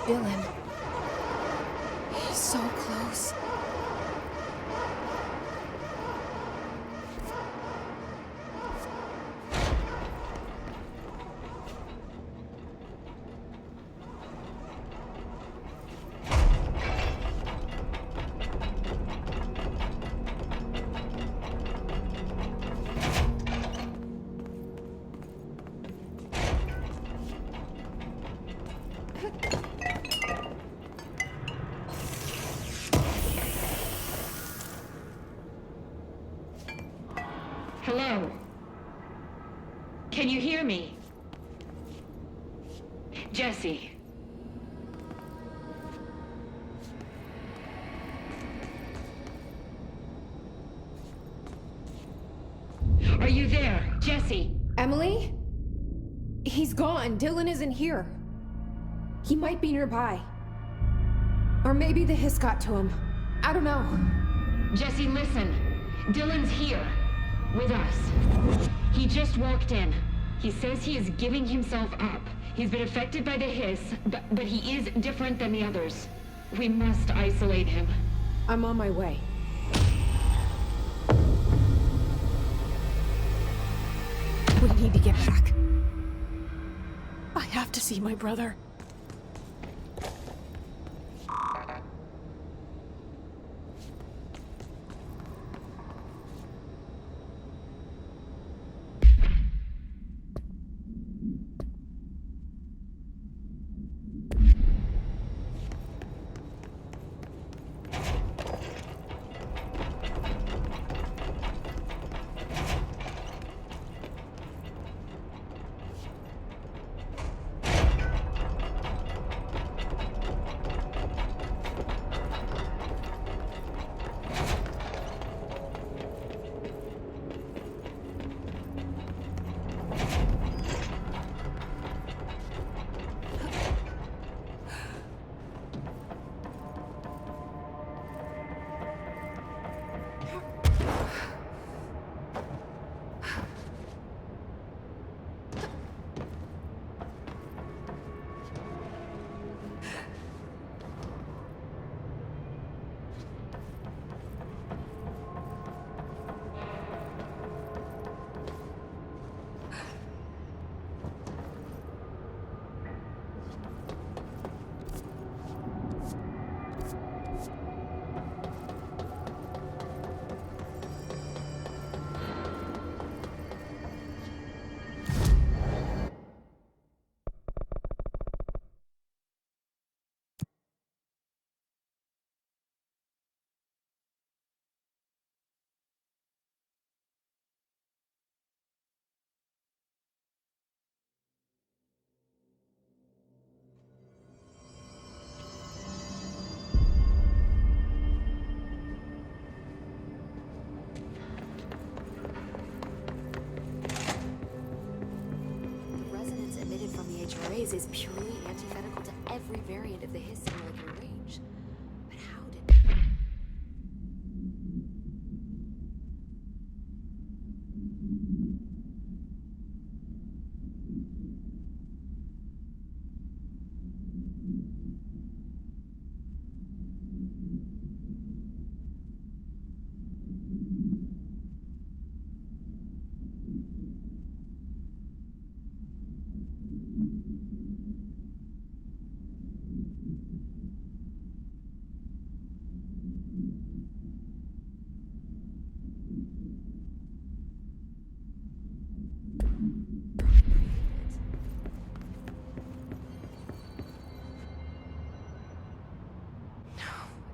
Dylan. He's so close. Hello? Can you hear me? Jesse. Are you there, Jesse? Emily? He's gone. Dylan isn't here. He might be nearby. Or maybe the hiss got to him. I don't know. Jesse, listen. Dylan's here. With us. He just walked in. He says he is giving himself up. He's been affected by the hiss, but he is different than the others. We must isolate him. I'm on my way. We need to get back. I have to see my brother. Is purely antithetical to every variant of the hiss molecular range. But how did...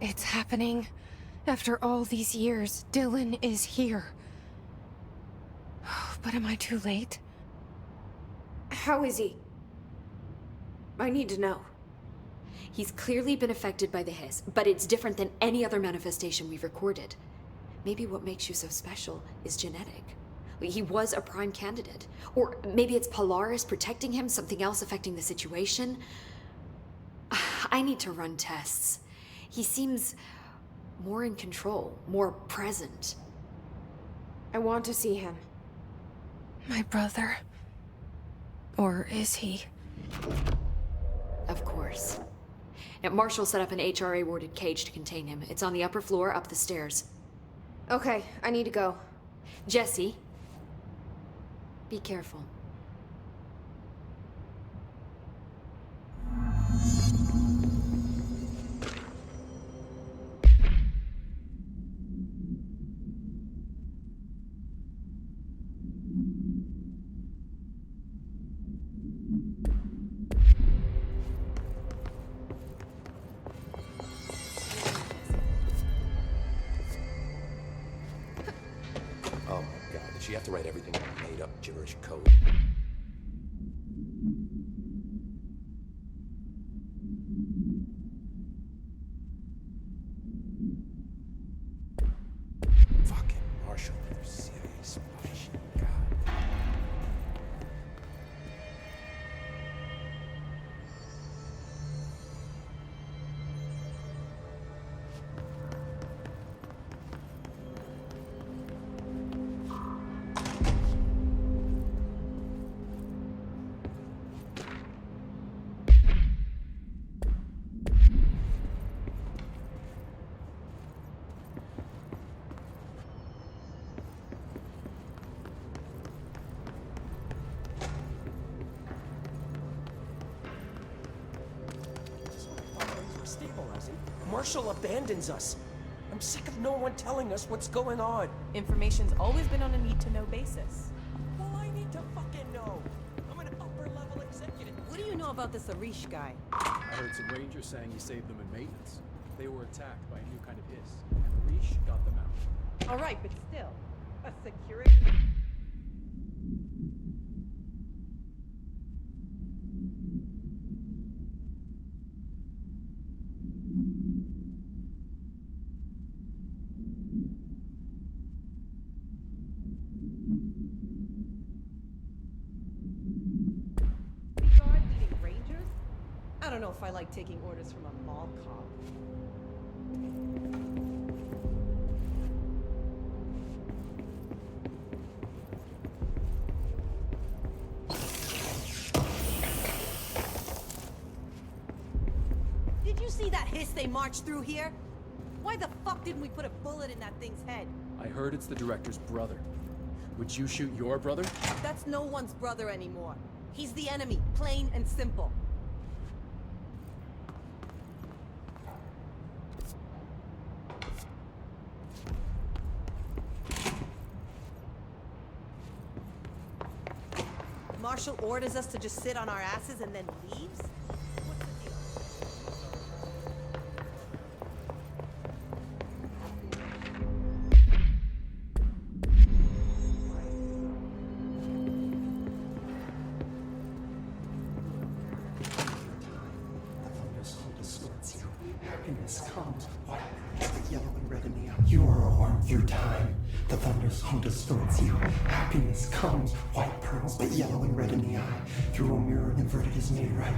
It's happening. After all these years, Dylan is here. But am I too late? How is he? I need to know. He's clearly been affected by the hiss, but it's different than any other manifestation we've recorded. Maybe what makes you so special is genetic. He was a prime candidate. Or maybe it's Polaris protecting him, something else affecting the situation. I need to run tests. He seems more in control, more present. I want to see him. My brother. Or is he? Of course. Now, Marshall set up an HRA-warded cage to contain him. It's on the upper floor, up the stairs. Okay, I need to go. Jesse, be careful. Oh my god, did she have to write everything in made-up gibberish code? Fucking Marshall, you're serious. Why is she... God. Stabilizing. Marshall abandons us. I'm sick of no one telling us what's going on. Information's always been on a need-to-know basis. Well, I need to fucking know. I'm an upper-level executive. What do you know about this Arish guy? I heard some rangers saying he saved them in maintenance. They were attacked by a new kind of hiss, and Arish got them out. All right, but still, a security... guard leading rangers? I don't know if I like taking orders from a mall cop. Did you see that hiss they marched through here? Why the fuck didn't we put a bullet in that thing's head? I heard it's the director's brother. Would you shoot your brother? That's no one's brother anymore. He's the enemy, plain and simple. Marshall orders us to just sit on our asses and then leaves? What's the deal? The thunder's home distorts you. Happiness comes, white, the yellow and red in the eye. You are a worm through time. The thunder's home distorts you. Happiness comes, white pearls, but yellow and red in the eye. Through a mirror inverted is made right.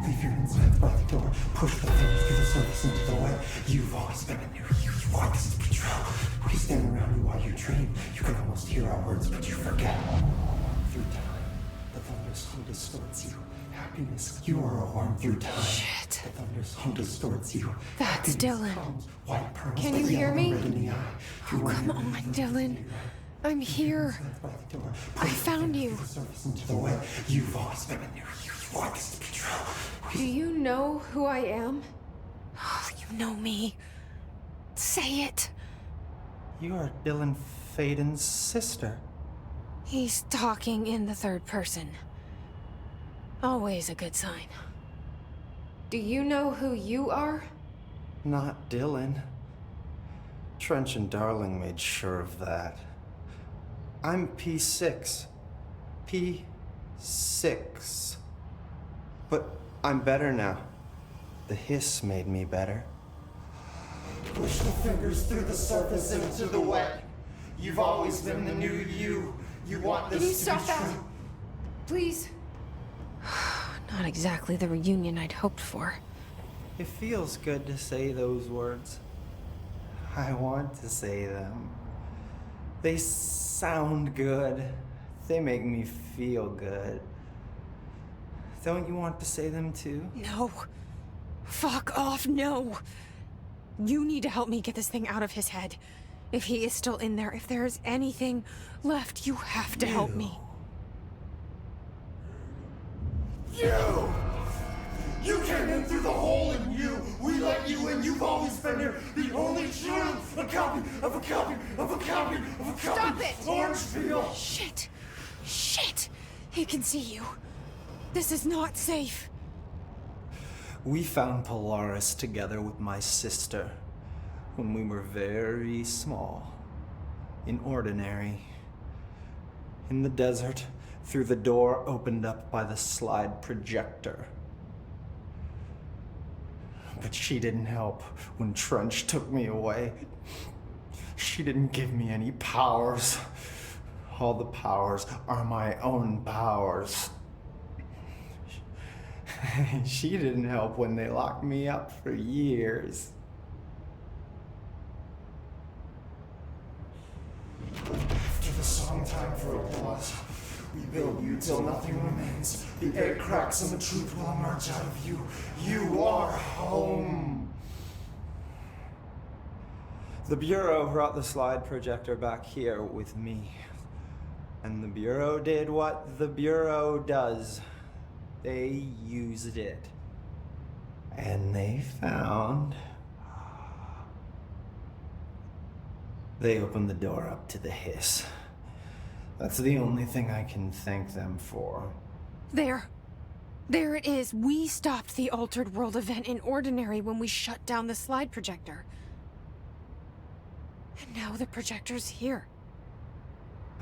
Leave your insides by the door. Push the things through the surface into the wet. You've always been a new you. You want this betrayal. We stand around you while you dream. You can almost hear our words, but you forget. Through time, the thunder's home distorts you. Happiness, you are a worm through time. Shit. The thunder's home distorts you. That's Happiness Dylan. comes, white pearls, Can but you hear yellow me? and red in the eye. Through a Come mirror on, inverted is Dylan. made right. I'm here. I found you. Into the way. You've always been a new you. You want this to be true. Do you know who I am? Oh, you know me. Say it. You are Dylan Faden's sister. He's talking in the third person. Always a good sign. Do you know who you are? Not Dylan. Trench and Darling made sure of that. I'm P6. P6. But I'm better now. The hiss made me better. Push the fingers through the surface into the wet. You've always been the new you. You want this Can you to stop be that? true. Please. Not exactly the reunion I'd hoped for. It feels good to say those words. I want to say them. They sound good. They make me feel good. Don't you want to say them too? No. Fuck off, no! You need to help me get this thing out of his head. If he is still in there, if there is anything left, you have to help me. You! You came in through the hole in you! We let you in, you've always been here! The only truth! A copy of a copy of a copy of a copy! Stop it! Orange peel! Shit! Shit! He can see you. This is not safe. We found Polaris together with my sister when we were very small, in Ordinary, in the desert, through the door opened up by the slide projector. But she didn't help when Trench took me away. She didn't give me any powers. All the powers are my own powers. She didn't help when they locked me up for years. After the song time for applause, we build you till nothing remains. The egg cracks and the truth will emerge out of you. You are home. The Bureau brought the slide projector back here with me. And the Bureau did what the Bureau does. They used it. And they found... They opened the door up to the hiss. That's the only thing I can thank them for. There. There it is. We stopped the Altered World event in Ordinary when we shut down the slide projector. And now the projector's here.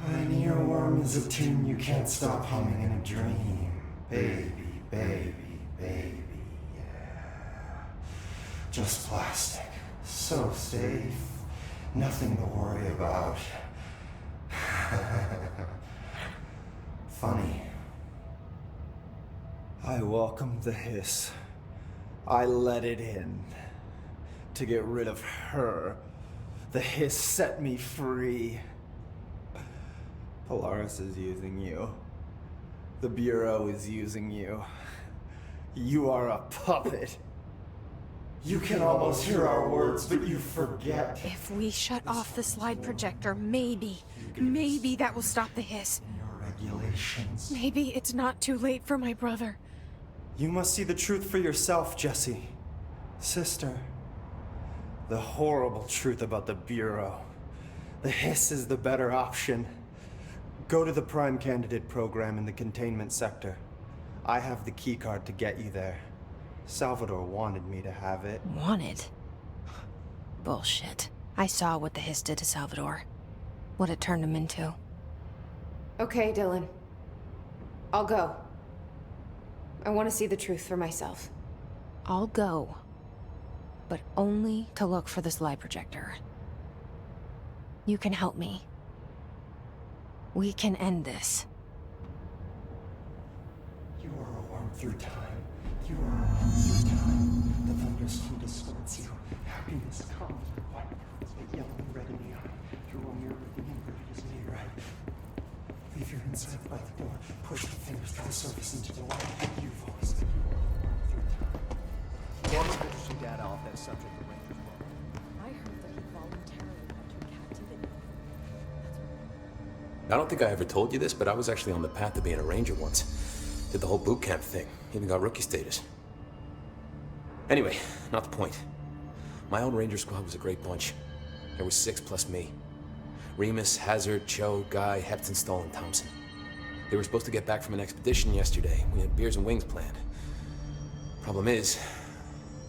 An earworm is a tune you can't stop humming in a dream. Baby, baby, baby, yeah. Just plastic. So safe. Nothing to worry about. Funny. I welcomed the hiss. I let it in. To get rid of her. The hiss set me free. Polaris is using you. The Bureau is using you. You are a puppet. You can almost hear our words, but you forget. If we shut off the slide projector, maybe that will stop the hiss. Your regulations. Maybe it's not too late for my brother. You must see the truth for yourself, Jesse. Sister. The horrible truth about the Bureau. The hiss is the better option. Go to the Prime Candidate program in the containment sector. I have the keycard to get you there. Salvador wanted me to have it. Wanted? Bullshit. I saw what the hiss did to Salvador. What it turned him into. Okay, Dylan. I'll go. I want to see the truth for myself. I'll go. But only to look for the slide projector. You can help me. We can end this. You are a worm through time. You are a worm through time. The thunderstorm distorts you. Happiness comes with white pearls, but yellow and red in the eye. You're a mirror of the inverted is me, right? Leave your inside by the door. Push the fingers to the surface into the light. You've always been a worm through time. Lots of interesting data off that subject the Rangers brought. I heard that he voluntarily entered captivity. I don't think I ever told you this, but I was actually on the path to being a ranger once. Did the whole boot camp thing. Even got rookie status. Anyway, not the point. My own ranger squad was a great bunch. There was 6 plus me. Remus, Hazard, Cho, Guy, Hepton, Stoll, and Thompson. They were supposed to get back from an expedition yesterday. We had beers and wings planned. Problem is,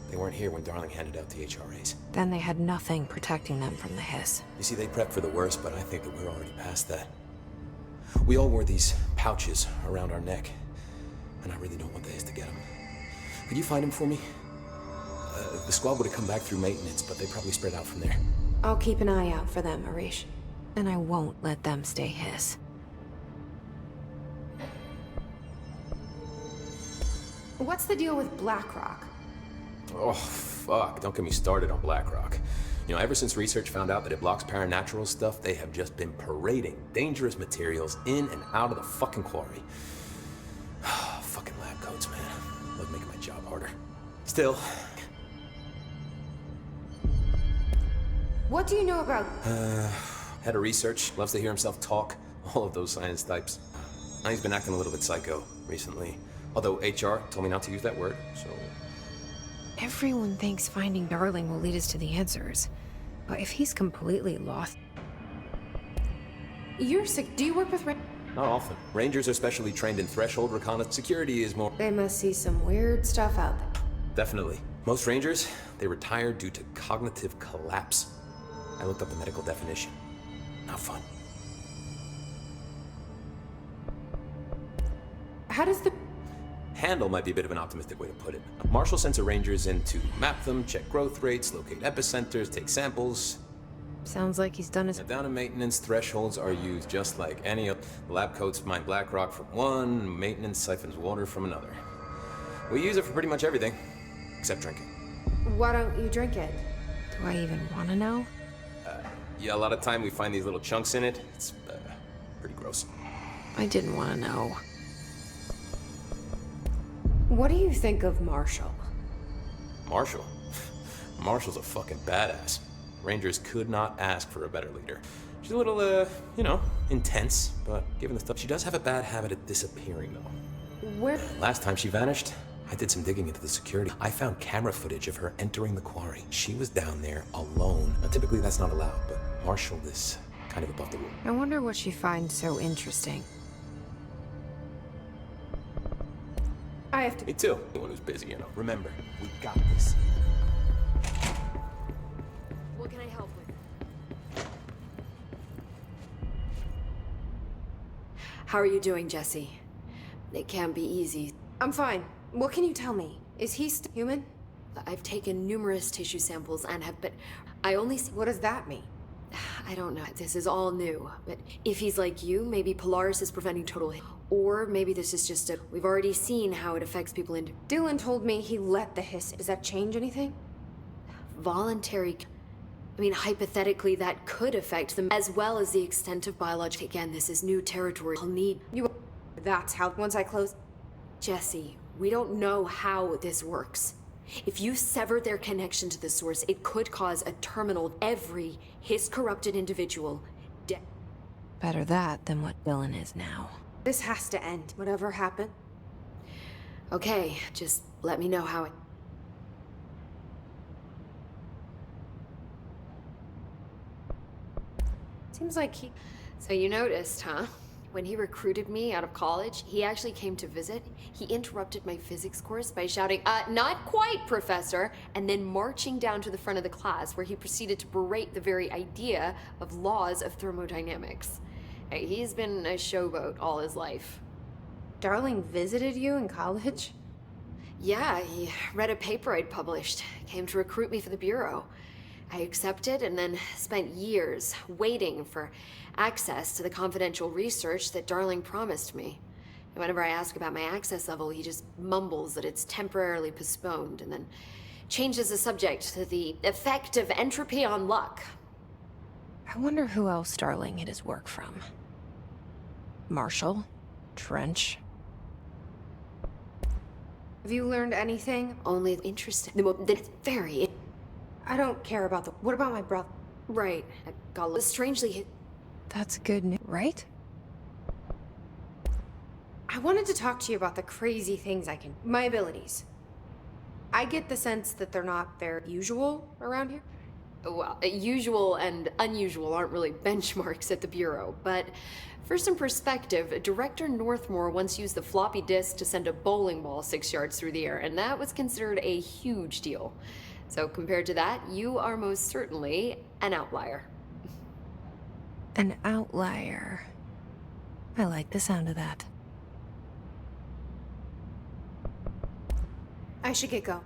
they weren't here when Darling handed out the HRAs. Then they had nothing protecting them from the hiss. You see, they prepped for the worst, but I think that we're already past that. We all wore these pouches around our neck, and I really don't want the hiss to get them. Could you find them for me? The squad would have come back through maintenance, but they probably spread out from there. I'll keep an eye out for them, Arish. And I won't let them stay hiss. What's the deal with BlackRock? Oh, fuck. Don't get me started on BlackRock. You know, ever since research found out that it blocks paranatural stuff, they have just been parading dangerous materials in and out of the fucking quarry. Fucking lab coats, man. Love making my job harder. Still, What do you know about... head of research, loves to hear himself talk. All of those science types. Now he's been acting a little bit psycho recently. Although HR told me not to use that word, so... Everyone thinks finding Darling will lead us to the answers. But if he's completely lost... You're sick. Do you work with... Not often. Rangers are specially trained in threshold reconnaissance. Security is more... They must see some weird stuff out there. Definitely. Most Rangers, they retire due to cognitive collapse. I looked up the medical definition. Not fun. How does the... Handle might be a bit of an optimistic way to put it. Marshall sends her Rangers in to map them, check growth rates, locate epicenters, take samples. Sounds like he's done his... Now, down in maintenance, thresholds are used just like any of... The lab coats mine black rock from one, maintenance siphons water from another. We use it for pretty much everything, except drinking. Why don't you drink it? Do I even want to know? Yeah, a lot of time we find these little chunks in it. It's pretty gross. I didn't want to know. What do you think of Marshall? Marshall? Marshall's a fucking badass. Rangers could not ask for a better leader. She's a little, you know, intense, but given the stuff, she does have a bad habit of disappearing, though. Where? Last time she vanished, I did some digging into the security. I found camera footage of her entering the quarry. She was down there alone. Now, typically that's not allowed, but Marshall is kind of above the rule. I wonder what she finds so interesting. I have to... Me too. Anyone who's busy, you know. Remember, we got this. What can I help with? How are you doing, Jesse? It can't be easy. I'm fine. What can you tell me? Is he human? I've taken numerous tissue samples and have been... I only see... What does that mean? I don't know. This is all new. But if he's like you, maybe Polaris is preventing total... Or maybe this is just a... We've already seen how it affects people in... Dylan told me he let the hiss. Does that change anything? Voluntary... I mean, hypothetically, that could affect them, as well as the extent of biological... Again, this is new territory. I'll need... You... That's how... Once I close... Jesse, we don't know how this works. If you sever their connection to the source, it could cause a terminal... Every hiss-corrupted individual... Better that than what Dylan is now. This has to end, whatever happened. Okay, just let me know how it... Seems like he... So you noticed, huh? When he recruited me out of college, he actually came to visit. He interrupted my physics course by shouting, not quite, Professor, and then marching down to the front of the class where he proceeded to berate the very idea of laws of thermodynamics. Hey, he's been a showboat all his life. Darling visited you in college? Yeah, he read a paper I'd published, came to recruit me for the Bureau. I accepted and then spent years waiting for access to the confidential research that Darling promised me. And whenever I ask about my access level, he just mumbles that it's temporarily postponed and then changes the subject to the effect of entropy on luck. I wonder who else Darling hid his work from. Marshall? Trench? Have you learned anything? Only interesting. That's very... I don't care about the... What about my brother? Right. I got strangely... That's good news, right? I wanted to talk to you about the crazy things I can... My abilities. I get the sense that they're not very usual around here. Well, usual and unusual aren't really benchmarks at the Bureau, but for some perspective, Director Northmore once used the floppy disk to send a bowling ball 6 yards through the air, and that was considered a huge deal. So compared to that, you are most certainly an outlier. An outlier. I like the sound of that. I should get going.